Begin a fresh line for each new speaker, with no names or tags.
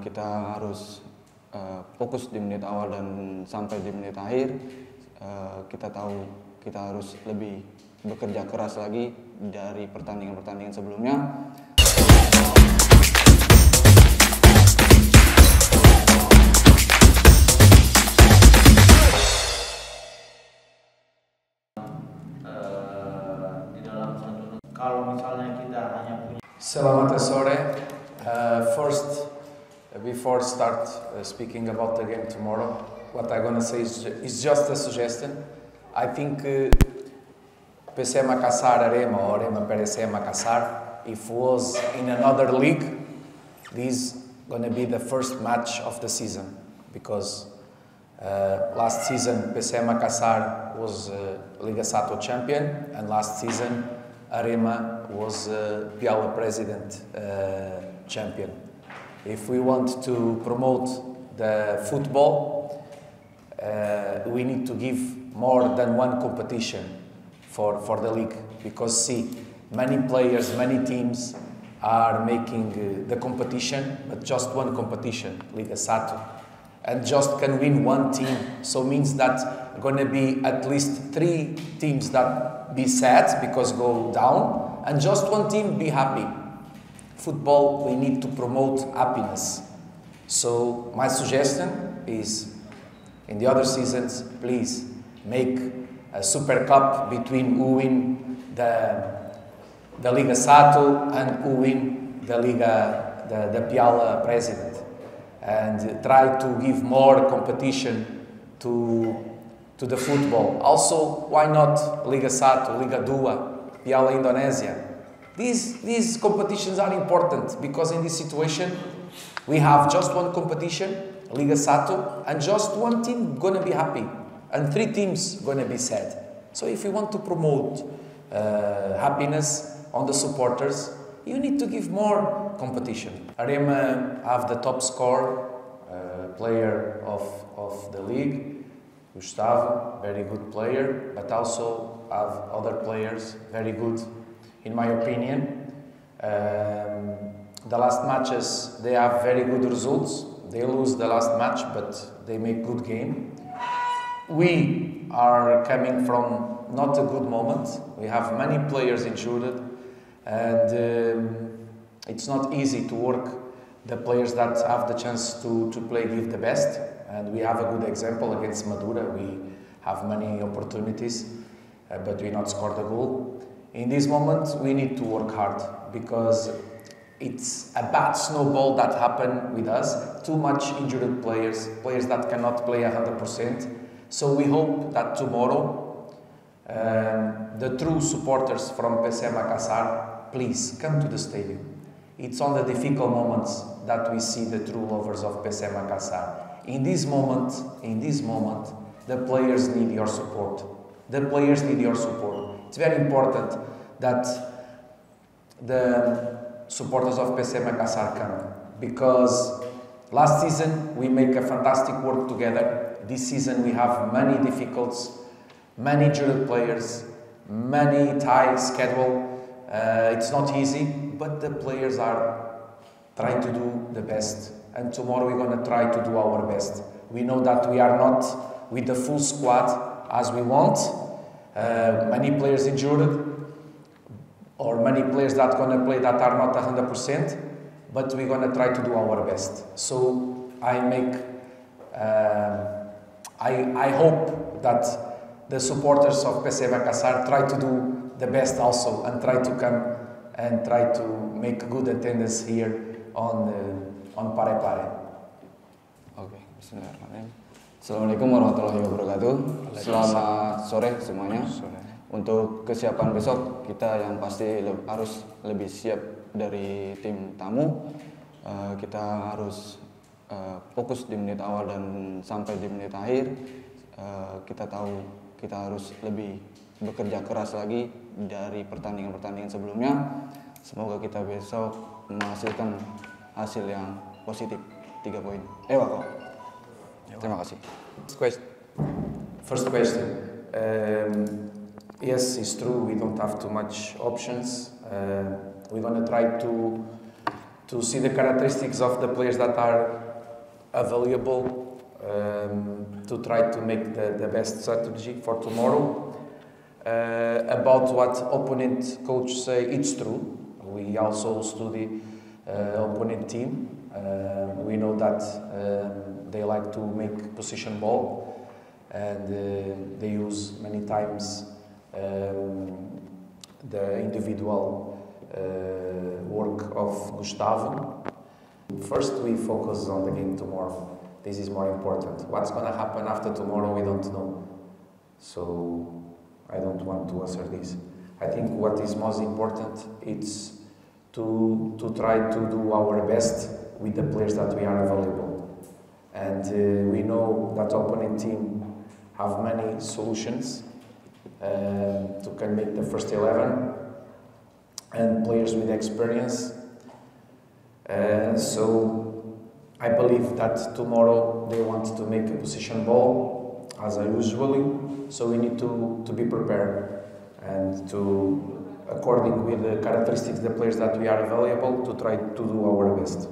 kita harus fokus di menit awal dan sampai di menit akhir. Kita tahu kita harus lebih bekerja keras lagi dari pertandingan-pertandingan sebelumnya.
Kalau misalnya kita hanya punya.
Selamat sore. First, before start speaking about the game tomorrow, what I'm gonna say is just a suggestion. I think PC Makassar Arema or Arema PC Makassar, if was in another league, this gonna be the first match of the season, because last season PC Makassar was Liga Sato champion, and last season Arema was Piala President champion. If we want to promote the football, we need to give more than one competition for the league, because see, many players, many teams are making the competition, but just one competition, Liga Sato, and just can win one team. So means that gonna be at least 3 teams that be sad because go down, and just one team be happy. Football, we need to promote happiness. So my suggestion is, in the other seasons, please make a Super Cup between who win the Liga Sato and who win the Liga, the Piala President, and try to give more competition to the football. Also, why not Liga Sato, Liga Dua, Piala Indonesia? These competitions are important, because in this situation we have just one competition, Liga Sato, and just one team gonna be happy and 3 teams gonna be sad. So if you want to promote happiness on the supporters, you need to give more competition. Arema have the top scorer player of the league, Gustavo, very good player, but also have other players very good, in my opinion. The last matches, they have very good results. They lose the last match, but they make good game. We are coming from not a good moment. We have many players injured, and it's not easy to work. The players that have the chance to play give the best, and we have a good example against Madura. We have many opportunities, but we not scored a goal. In this moment, we need to work hard, because it's a bad snowball that happened with us. Too much injured players that cannot play 100%. So we hope that tomorrow, the true supporters from PC Makassar, please come to the stadium. It's on the difficult moments that we see the true lovers of PC Makassar. In this moment, the players need your support. The players need your support. It's very important that the supporters of PC Makassar come, because last season we make a fantastic work together. This season we have many difficulties, many injured players, many tight schedule. It's not easy, but the players are trying to do the best, and tomorrow we're going to try to do our best. We know that we are not with the full squad as we want. Many players injured, or many players that going to play that are not 100%, but we're going to try to do our best. So I hope that the supporters of PC Makassar try to do the best also, and try to come and try to make good attendance here on Pare-Pare.
Oke, bismillahirrahmanirrahim. Assalamualaikum warahmatullahi wabarakatuh. Selamat sore semuanya. Untuk kesiapan besok, kita yang pasti harus lebih siap dari tim tamu. Kita harus fokus di menit awal dan sampai di menit akhir. Kita tahu kita harus lebih bekerja keras lagi dari pertandingan-pertandingan sebelumnya. Semoga kita besok menghasilkan hasil yang positif, 3 poin. Ewako. Terima kasih.
First question. Yes, it's true. We don't have too much options. We're gonna try to to see the characteristics of the players that are available, to try to make the best strategy for tomorrow. About what opponent coach say, it's true. We also study opponent team. We know that they like to make position ball, and they use many times the individual work of Gustavo. First, we focus on the game tomorrow. This is more important. What's going to happen after tomorrow, we don't know. So I don't want to answer this. I think what is most important is to try to do our best with the players that we are available. And we know that opponent team have many solutions to can make the first 11 and players with experience. So I believe that tomorrow they want to make a position ball as I usually. So we need to be prepared and to, according with the characteristics, the players that we are available, to try to do our best.